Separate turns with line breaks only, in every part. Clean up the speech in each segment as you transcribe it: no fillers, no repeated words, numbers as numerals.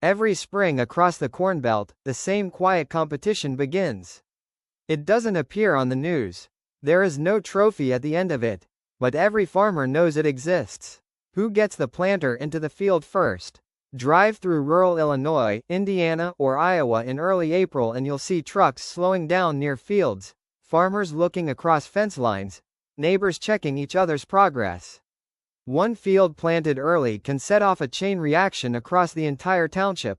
Every spring across the Corn Belt, the same quiet competition begins. It doesn't appear on the news. There is no trophy at the end of it. But every farmer knows it exists. Who gets the planter into the field first? Drive through rural Illinois, Indiana, or Iowa in early April and you'll see trucks slowing down near fields, farmers looking across fence lines, neighbors checking each other's progress. One field planted early can set off a chain reaction across the entire township.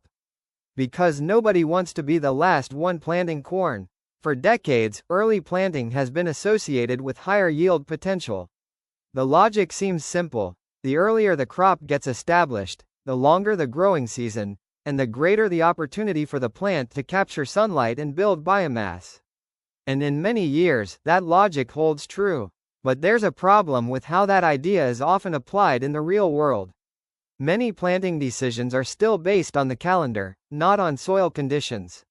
Because nobody wants to be the last one planting corn. For decades, early planting has been associated with higher yield potential. The logic seems simple. The earlier the crop gets established, the longer the growing season, and the greater the opportunity for the plant to capture sunlight and build biomass. And in many years, that logic holds true. But there's a problem with how that idea is often applied in the real world. Many planting decisions are still based on the calendar, not on soil conditions.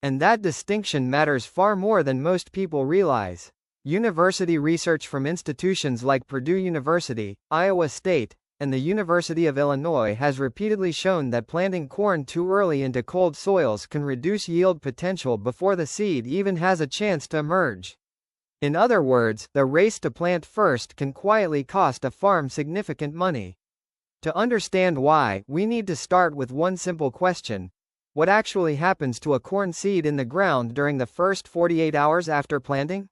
And that distinction matters far more than most people realize. University research from institutions like Purdue University, Iowa State, and the University of Illinois has repeatedly shown that planting corn too early into cold soils can reduce yield potential before the seed even has a chance to emerge. In other words, the race to plant first can quietly cost a farm significant money. To understand why, we need to start with one simple question. What actually happens to a corn seed in the ground during the first 48 hours after planting?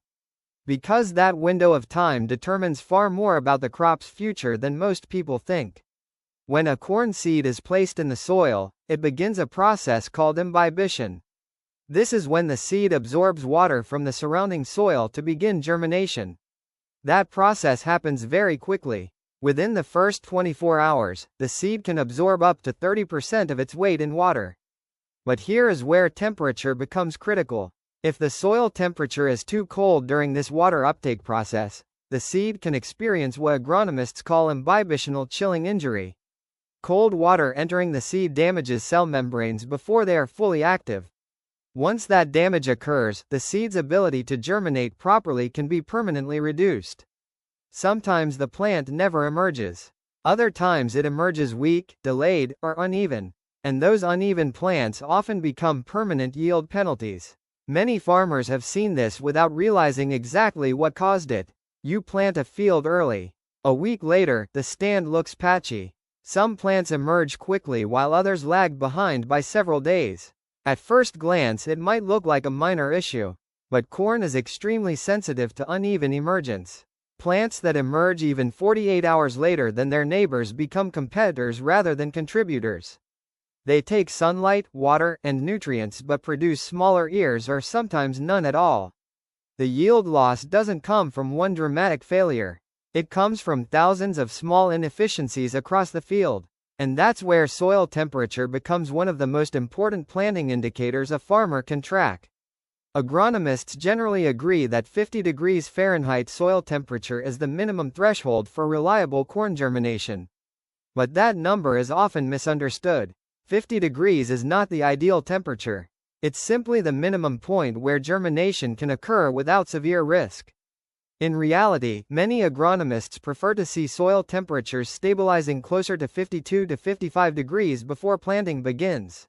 Because that window of time determines far more about the crop's future than most people think. When a corn seed is placed in the soil, it begins a process called imbibition. This is when the seed absorbs water from the surrounding soil to begin germination. That process happens very quickly. Within the first 24 hours, the seed can absorb up to 30% of its weight in water. But here is where temperature becomes critical. If the soil temperature is too cold during this water uptake process, the seed can experience what agronomists call imbibitional chilling injury. Cold water entering the seed damages cell membranes before they are fully active. Once that damage occurs, the seed's ability to germinate properly can be permanently reduced. Sometimes the plant never emerges. Other times it emerges weak, delayed, or uneven. And those uneven plants often become permanent yield penalties. Many farmers have seen this without realizing exactly what caused it. You plant a field early. A week later, the stand looks patchy. Some plants emerge quickly while others lag behind by several days. At first glance it might look like a minor issue. But corn is extremely sensitive to uneven emergence. Plants that emerge even 48 hours later than their neighbors become competitors rather than contributors. They take sunlight, water, and nutrients but produce smaller ears or sometimes none at all. The yield loss doesn't come from one dramatic failure. It comes from thousands of small inefficiencies across the field. And that's where soil temperature becomes one of the most important planting indicators a farmer can track. Agronomists generally agree that 50 degrees Fahrenheit soil temperature is the minimum threshold for reliable corn germination. But that number is often misunderstood. 50 degrees is not the ideal temperature. It's simply the minimum point where germination can occur without severe risk. In reality, many agronomists prefer to see soil temperatures stabilizing closer to 52 to 55 degrees before planting begins.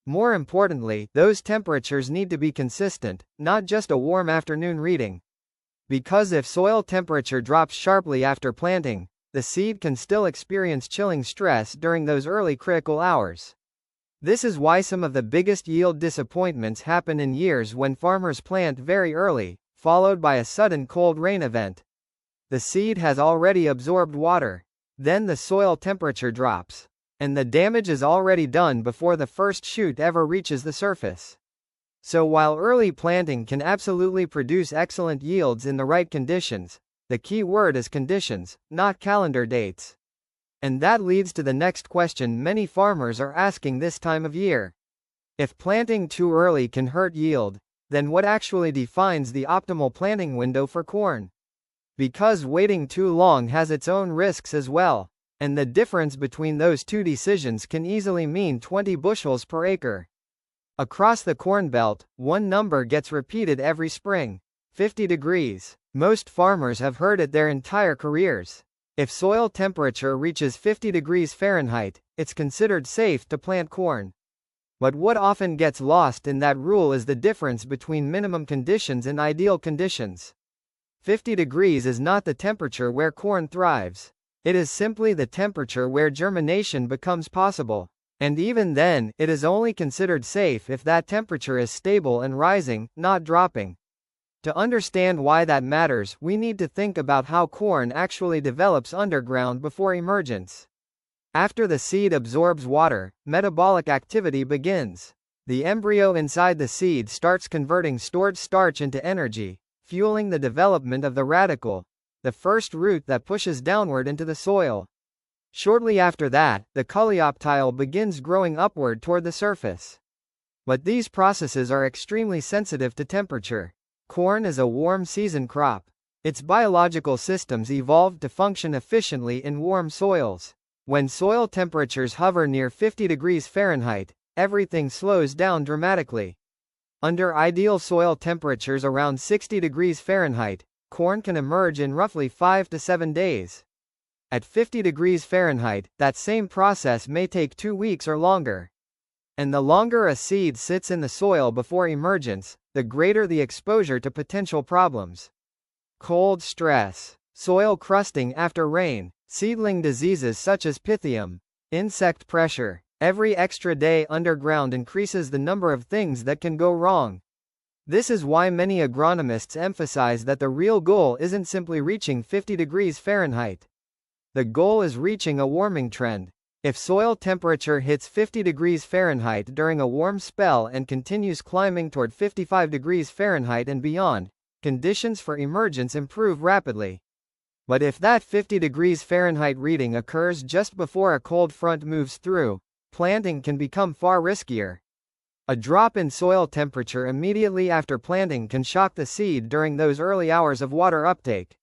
More importantly, those temperatures need to be consistent, not just a warm afternoon reading. Because if soil temperature drops sharply after planting, the seed can still experience chilling stress during those early critical hours. This is why some of the biggest yield disappointments happen in years when farmers plant very early, followed by a sudden cold rain event. The seed has already absorbed water. Then the soil temperature drops. And the damage is already done before the first shoot ever reaches the surface. So while early planting can absolutely produce excellent yields in the right conditions, the key word is conditions, not calendar dates. And that leads to the next question many farmers are asking this time of year. If planting too early can hurt yield, then what actually defines the optimal planting window for corn? Because waiting too long has its own risks as well, and the difference between those two decisions can easily mean 20 bushels per acre. Across the Corn Belt, one number gets repeated every spring: 50 degrees. Most farmers have heard it their entire careers. If soil temperature reaches 50 degrees Fahrenheit, it's considered safe to plant corn. But what often gets lost in that rule is the difference between minimum conditions and ideal conditions. 50 degrees is not the temperature where corn thrives. It is simply the temperature where germination becomes possible. And even then, it is only considered safe if that temperature is stable and rising, not dropping. To understand why that matters, we need to think about how corn actually develops underground before emergence. After the seed absorbs water, metabolic activity begins. The embryo inside the seed starts converting stored starch into energy, fueling the development of the radicle, the first root that pushes downward into the soil. Shortly after that, the coleoptile begins growing upward toward the surface. But these processes are extremely sensitive to temperature. Corn is a warm season crop. Its biological systems evolved to function efficiently in warm soils. When soil temperatures hover near 50 degrees Fahrenheit, everything slows down dramatically. Under ideal soil temperatures around 60 degrees Fahrenheit, corn can emerge in roughly 5 to 7 days. At 50 degrees Fahrenheit, that same process may take 2 weeks or longer. And the longer a seed sits in the soil before emergence, the greater the exposure to potential problems. Cold stress, soil crusting after rain, seedling diseases such as pythium, insect pressure. Every extra day underground increases the number of things that can go wrong. This is why many agronomists emphasize that the real goal isn't simply reaching 50 degrees Fahrenheit. The goal is reaching a warming trend. If soil temperature hits 50 degrees Fahrenheit during a warm spell and continues climbing toward 55 degrees Fahrenheit and beyond, conditions for emergence improve rapidly. But if that 50 degrees Fahrenheit reading occurs just before a cold front moves through, planting can become far riskier. A drop in soil temperature immediately after planting can shock the seed during those early hours of water uptake.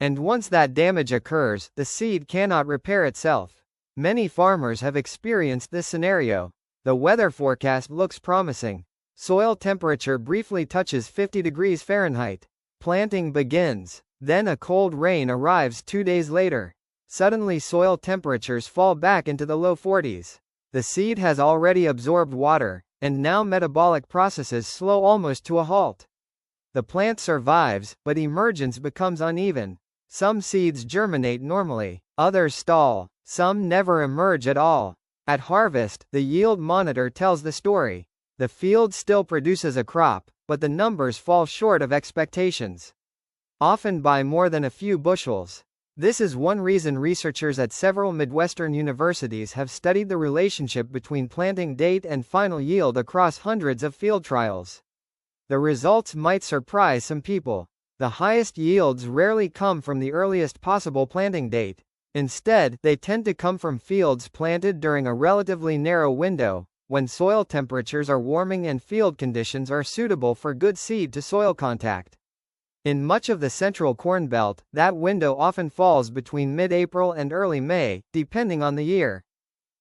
And once that damage occurs, the seed cannot repair itself. Many farmers have experienced this scenario. The weather forecast looks promising. Soil temperature briefly touches 50 degrees Fahrenheit. Planting begins. Then a cold rain arrives 2 days later. Suddenly soil temperatures fall back into the low 40s. The seed has already absorbed water, and now metabolic processes slow almost to a halt. The plant survives, but emergence becomes uneven. Some seeds germinate normally, others stall, some never emerge at all. At harvest, the yield monitor tells the story. The field still produces a crop, but the numbers fall short of expectations. Often by more than a few bushels. This is one reason researchers at several Midwestern universities have studied the relationship between planting date and final yield across hundreds of field trials. The results might surprise some people. The highest yields rarely come from the earliest possible planting date. Instead, they tend to come from fields planted during a relatively narrow window, when soil temperatures are warming and field conditions are suitable for good seed-to-soil contact. In much of the central Corn Belt, that window often falls between mid-April and early May, depending on the year.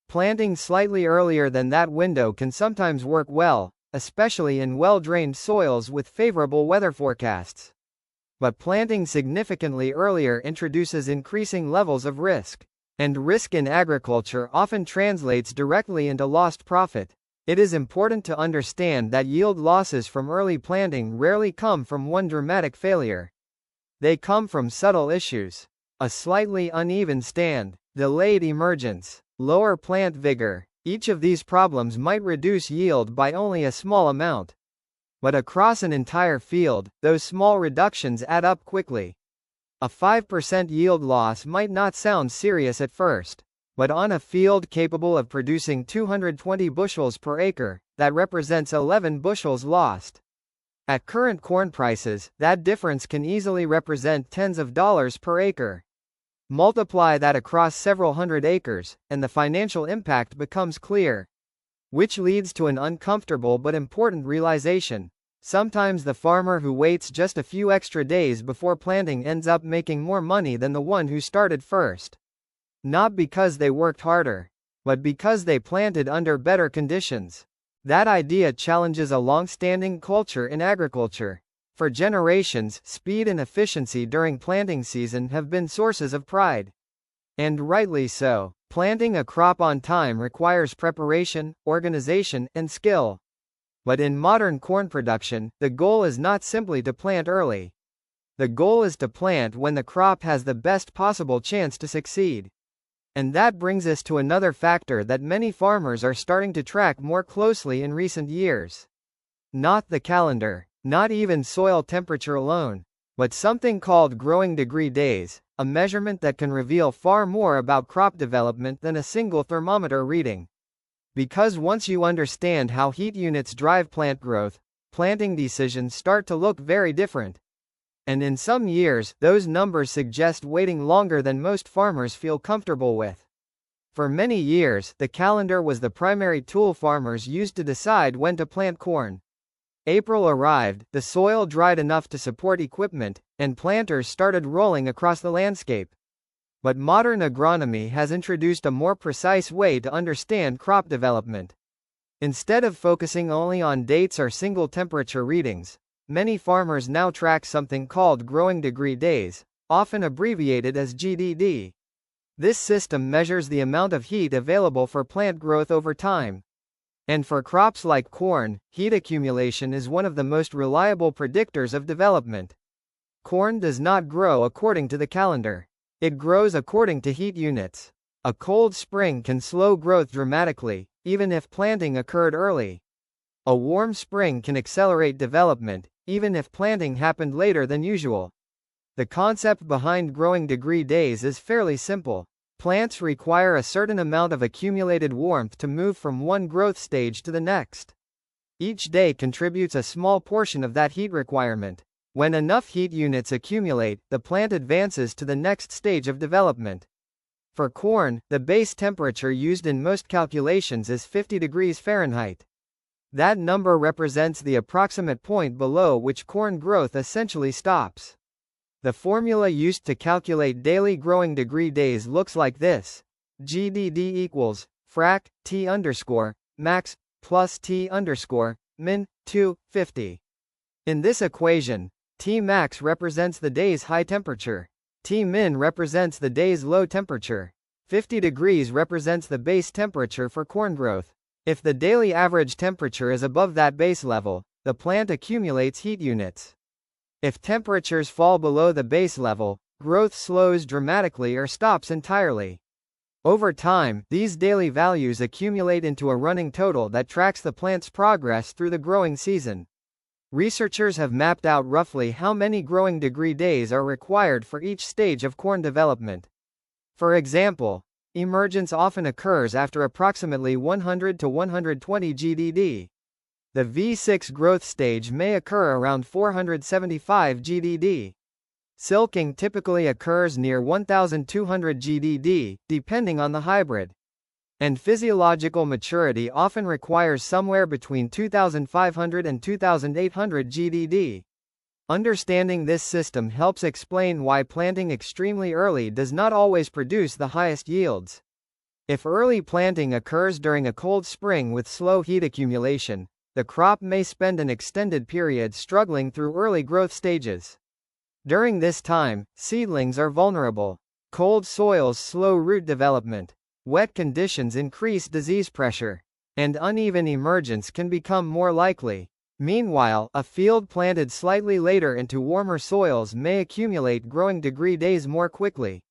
Planting slightly earlier than that window can sometimes work well, especially in well-drained soils with favorable weather forecasts. But planting significantly earlier introduces increasing levels of risk. And risk in agriculture often translates directly into lost profit. It is important to understand that yield losses from early planting rarely come from one dramatic failure. They come from subtle issues. A slightly uneven stand, delayed emergence, lower plant vigor. Each of these problems might reduce yield by only a small amount. But across an entire field, those small reductions add up quickly. A 5% yield loss might not sound serious at first. But on a field capable of producing 220 bushels per acre, that represents 11 bushels lost. At current corn prices, that difference can easily represent tens of dollars per acre. Multiply that across several hundred acres, and the financial impact becomes clear. Which leads to an uncomfortable but important realization. Sometimes the farmer who waits just a few extra days before planting ends up making more money than the one who started first. Not because they worked harder, but because they planted under better conditions. That idea challenges a long-standing culture in agriculture. For generations, speed and efficiency during planting season have been sources of pride. And rightly so. Planting a crop on time requires preparation, organization, and skill. But in modern corn production, the goal is not simply to plant early. The goal is to plant when the crop has the best possible chance to succeed. And that brings us to another factor that many farmers are starting to track more closely in recent years. Not the calendar, not even soil temperature alone, but something called growing degree days, a measurement that can reveal far more about crop development than a single thermometer reading. Because once you understand how heat units drive plant growth, planting decisions start to look very different. And in some years, those numbers suggest waiting longer than most farmers feel comfortable with. For many years, the calendar was the primary tool farmers used to decide when to plant corn. April arrived, the soil dried enough to support equipment, and planters started rolling across the landscape. But modern agronomy has introduced a more precise way to understand crop development. Instead of focusing only on dates or single temperature readings, many farmers now track something called growing degree days, often abbreviated as GDD. This system measures the amount of heat available for plant growth over time. And for crops like corn, heat accumulation is one of the most reliable predictors of development. Corn does not grow according to the calendar. It grows according to heat units. A cold spring can slow growth dramatically, even if planting occurred early. A warm spring can accelerate development, even if planting happened later than usual. The concept behind growing degree days is fairly simple. Plants require a certain amount of accumulated warmth to move from one growth stage to the next. Each day contributes a small portion of that heat requirement. When enough heat units accumulate, the plant advances to the next stage of development. For corn, the base temperature used in most calculations is 50 degrees Fahrenheit. That number represents the approximate point below which corn growth essentially stops. The formula used to calculate daily growing degree days looks like this. GDD equals frac T underscore max plus T underscore min 250. In this equation, T max represents the day's high temperature. T min represents the day's low temperature. 50 degrees represents the base temperature for corn growth. If the daily average temperature is above that base level, the plant accumulates heat units. If temperatures fall below the base level, growth slows dramatically or stops entirely. Over time, these daily values accumulate into a running total that tracks the plant's progress through the growing season. Researchers have mapped out roughly how many growing degree days are required for each stage of corn development. For example, emergence often occurs after approximately 100 to 120 GDD. The V6 growth stage may occur around 475 GDD. Silking typically occurs near 1200 GDD, depending on the hybrid. And physiological maturity often requires somewhere between 2500 and 2800 GDD. Understanding this system helps explain why planting extremely early does not always produce the highest yields. If early planting occurs during a cold spring with slow heat accumulation, the crop may spend an extended period struggling through early growth stages. During this time, seedlings are vulnerable. Cold soils slow root development. Wet conditions increase disease pressure. And uneven emergence can become more likely. Meanwhile, a field planted slightly later into warmer soils may accumulate growing degree days more quickly.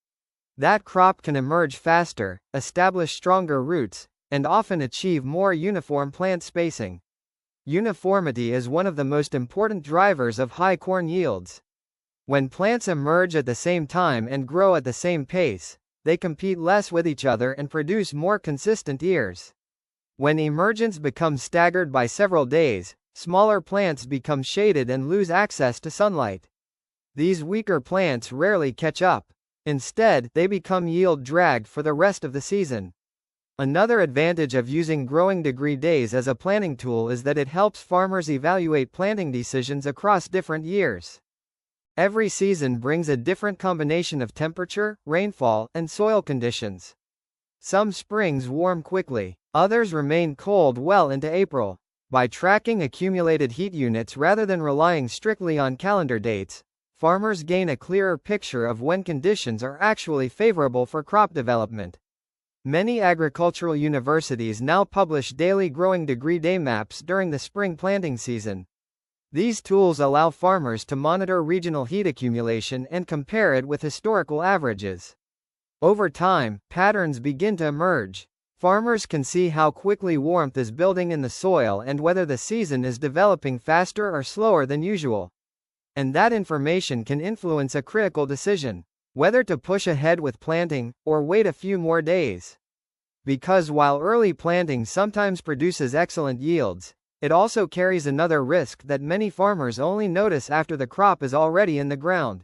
That crop can emerge faster, establish stronger roots, and often achieve more uniform plant spacing. Uniformity is one of the most important drivers of high corn yields. When plants emerge at the same time and grow at the same pace, they compete less with each other and produce more consistent ears. When emergence becomes staggered by several days, smaller plants become shaded and lose access to sunlight. These weaker plants rarely catch up. Instead, they become yield dragged for the rest of the season. Another advantage of using growing degree days as a planning tool is that it helps farmers evaluate planting decisions across different years. Every season brings a different combination of temperature, rainfall, and soil conditions. Some springs warm quickly, others remain cold well into April. By tracking accumulated heat units rather than relying strictly on calendar dates, farmers gain a clearer picture of when conditions are actually favorable for crop development. Many agricultural universities now publish daily growing degree day maps during the spring planting season. These tools allow farmers to monitor regional heat accumulation and compare it with historical averages. Over time, patterns begin to emerge. Farmers can see how quickly warmth is building in the soil and whether the season is developing faster or slower than usual. And that information can influence a critical decision: whether to push ahead with planting, or wait a few more days. Because while early planting sometimes produces excellent yields, it also carries another risk that many farmers only notice after the crop is already in the ground.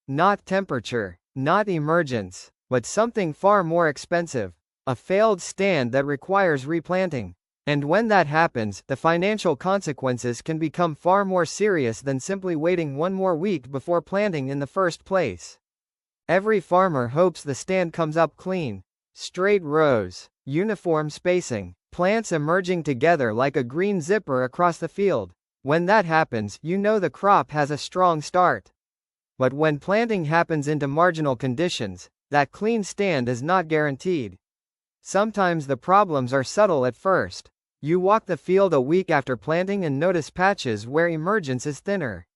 Not temperature, not emergence, but something far more expensive: a failed stand that requires replanting. And when that happens, the financial consequences can become far more serious than simply waiting one more week before planting in the first place. Every farmer hopes the stand comes up clean. Straight rows, uniform spacing, plants emerging together like a green zipper across the field. When that happens, you know the crop has a strong start. But when planting happens into marginal conditions, that clean stand is not guaranteed. Sometimes the problems are subtle at first. You walk the field a week after planting and notice patches where emergence is thinner.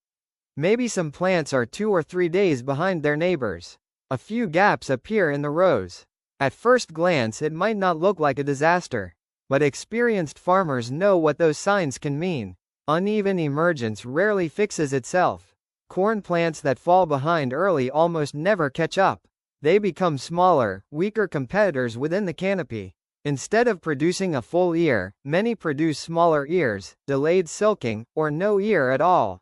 Maybe some plants are 2 or 3 days behind their neighbors. A few gaps appear in the rows. At first glance, it might not look like a disaster. But experienced farmers know what those signs can mean. Uneven emergence rarely fixes itself. Corn plants that fall behind early almost never catch up. They become smaller, weaker competitors within the canopy. Instead of producing a full ear, many produce smaller ears, delayed silking, or no ear at all.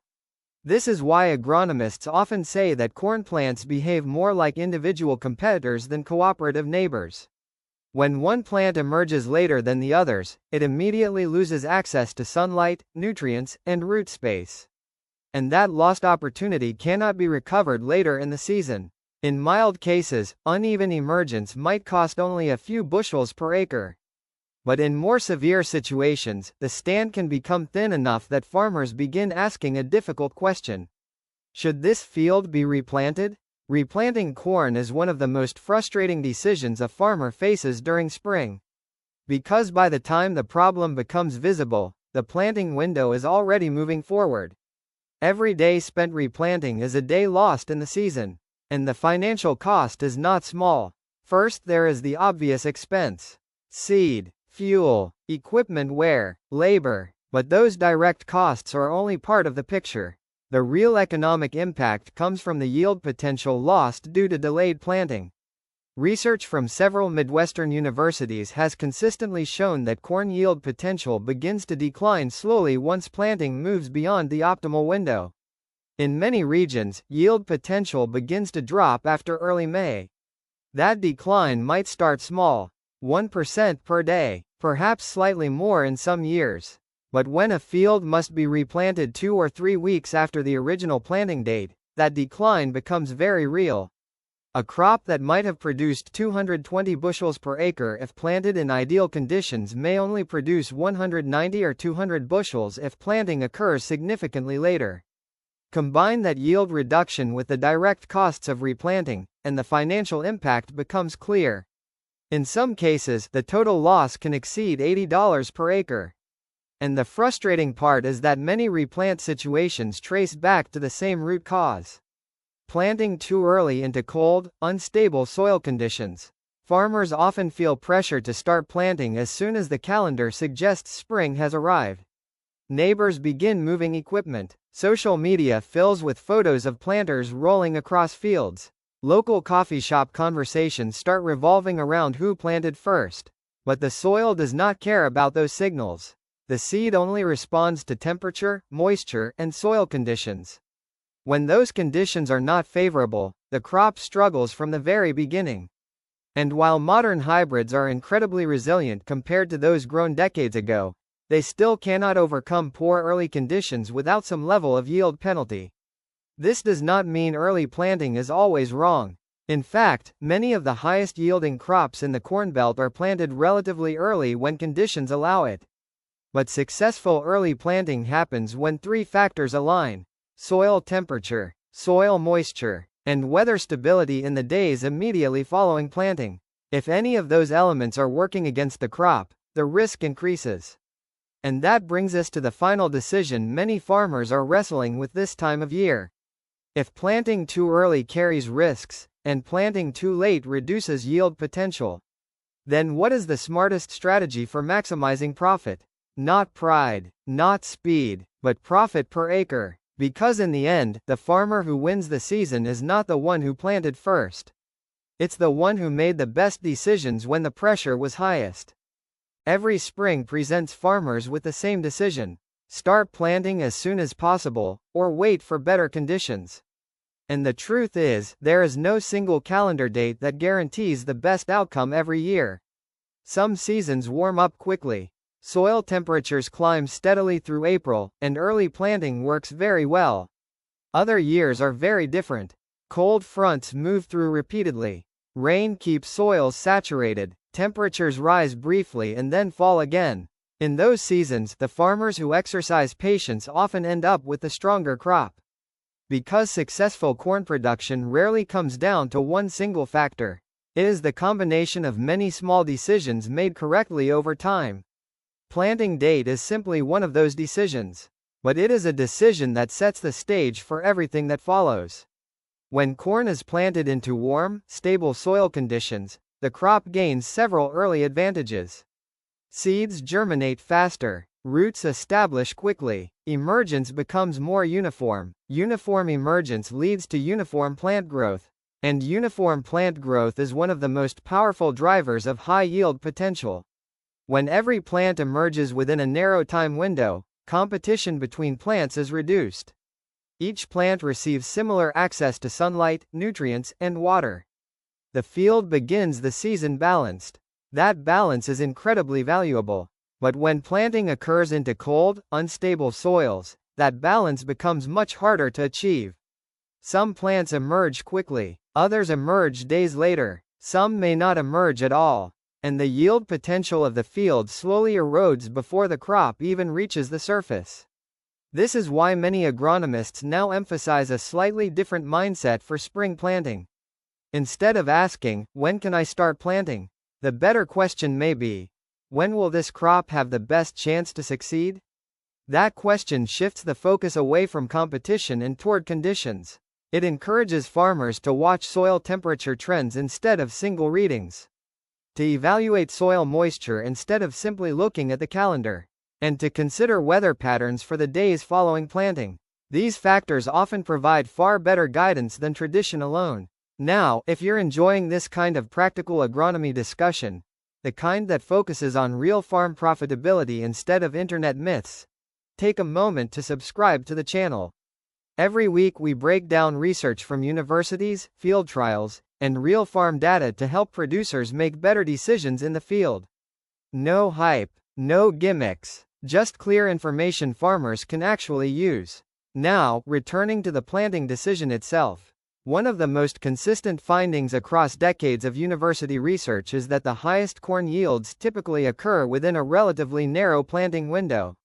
This is why agronomists often say that corn plants behave more like individual competitors than cooperative neighbors. When one plant emerges later than the others, it immediately loses access to sunlight, nutrients, and root space. And that lost opportunity cannot be recovered later in the season. In mild cases, uneven emergence might cost only a few bushels per acre. But in more severe situations, the stand can become thin enough that farmers begin asking a difficult question: should this field be replanted? Replanting corn is one of the most frustrating decisions a farmer faces during spring. Because by the time the problem becomes visible, the planting window is already moving forward. Every day spent replanting is a day lost in the season. And the financial cost is not small. First, there is the obvious expense: seed, fuel, equipment wear, labor. But those direct costs are only part of the picture. The real economic impact comes from the yield potential lost due to delayed planting. Research from several Midwestern universities has consistently shown that corn yield potential begins to decline slowly once planting moves beyond the optimal window. In many regions, yield potential begins to drop after early May. That decline might start small, 1% per day, perhaps slightly more in some years. But when a field must be replanted 2 or 3 weeks after the original planting date, that decline becomes very real. A crop that might have produced 220 bushels per acre if planted in ideal conditions may only produce 190 or 200 bushels if planting occurs significantly later. Combine that yield reduction with the direct costs of replanting, and the financial impact becomes clear. In some cases, the total loss can exceed $80 per acre. And the frustrating part is that many replant situations trace back to the same root cause: planting too early into cold, unstable soil conditions. Farmers often feel pressure to start planting as soon as the calendar suggests spring has arrived. Neighbors begin moving equipment. Social media fills with photos of planters rolling across fields. Local coffee shop conversations start revolving around who planted first. But the soil does not care about those signals. The seed only responds to temperature, moisture, and soil conditions. When those conditions are not favorable, the crop struggles from the very beginning. And while modern hybrids are incredibly resilient compared to those grown decades ago, they still cannot overcome poor early conditions without some level of yield penalty. This does not mean early planting is always wrong. In fact, many of the highest yielding crops in the Corn Belt are planted relatively early when conditions allow it. But successful early planting happens when 3 factors align: soil temperature, soil moisture, and weather stability in the days immediately following planting. If any of those elements are working against the crop, the risk increases. And that brings us to the final decision many farmers are wrestling with this time of year. If planting too early carries risks, and planting too late reduces yield potential, then what is the smartest strategy for maximizing profit? Not pride, not speed, but profit per acre. Because in the end, the farmer who wins the season is not the one who planted first. It's the one who made the best decisions when the pressure was highest. Every spring presents farmers with the same decision: start planting as soon as possible, or wait for better conditions. And the truth is, there is no single calendar date that guarantees the best outcome every year. Some seasons warm up quickly. Soil temperatures climb steadily through April, and early planting works very well. Other years are very different. Cold fronts move through repeatedly. Rain keeps soils saturated. Temperatures rise briefly and then fall again. In those seasons, the farmers who exercise patience often end up with the stronger crop. Because successful corn production rarely comes down to one single factor. It is the combination of many small decisions made correctly over time. Planting date is simply one of those decisions. But it is a decision that sets the stage for everything that follows. When corn is planted into warm, stable soil conditions, the crop gains several early advantages. Seeds germinate faster. Roots establish quickly. Emergence becomes more uniform. Uniform emergence leads to uniform plant growth. And uniform plant growth is one of the most powerful drivers of high yield potential. When every plant emerges within a narrow time window, competition between plants is reduced. Each plant receives similar access to sunlight, nutrients, and water. The field begins the season balanced. That balance is incredibly valuable. But when planting occurs into cold, unstable soils, that balance becomes much harder to achieve. Some plants emerge quickly, others emerge days later, some may not emerge at all, and the yield potential of the field slowly erodes before the crop even reaches the surface. This is why many agronomists now emphasize a slightly different mindset for spring planting. Instead of asking, "When can I start planting?" the better question may be, "When will this crop have the best chance to succeed?" That question shifts the focus away from competition and toward conditions. It encourages farmers to watch soil temperature trends instead of single readings, to evaluate soil moisture instead of simply looking at the calendar, and to consider weather patterns for the days following planting. These factors often provide far better guidance than tradition alone. Now, if you're enjoying this kind of practical agronomy discussion, the kind that focuses on real farm profitability instead of internet myths, take a moment to subscribe to the channel. Every week we break down research from universities, field trials, and real farm data to help producers make better decisions in the field. No hype, no gimmicks, just clear information farmers can actually use. Now, returning to the planting decision itself. One of the most consistent findings across decades of university research is that the highest corn yields typically occur within a relatively narrow planting window.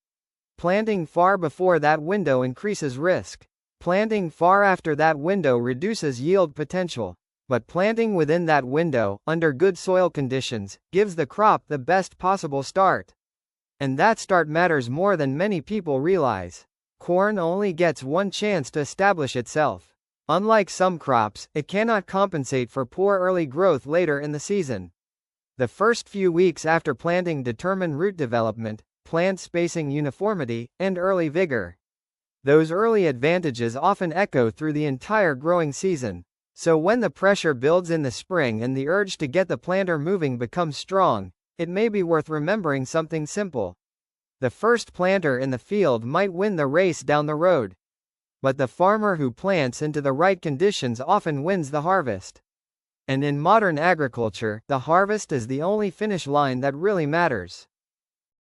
Planting far before that window increases risk. Planting far after that window reduces yield potential. But planting within that window, under good soil conditions, gives the crop the best possible start. And that start matters more than many people realize. Corn only gets one chance to establish itself. Unlike some crops, it cannot compensate for poor early growth later in the season. The first few weeks after planting determine root development, plant spacing uniformity, and early vigor. Those early advantages often echo through the entire growing season. So when the pressure builds in the spring and the urge to get the planter moving becomes strong, it may be worth remembering something simple. The first planter in the field might win the race down the road. But the farmer who plants into the right conditions often wins the harvest. And in modern agriculture, the harvest is the only finish line that really matters.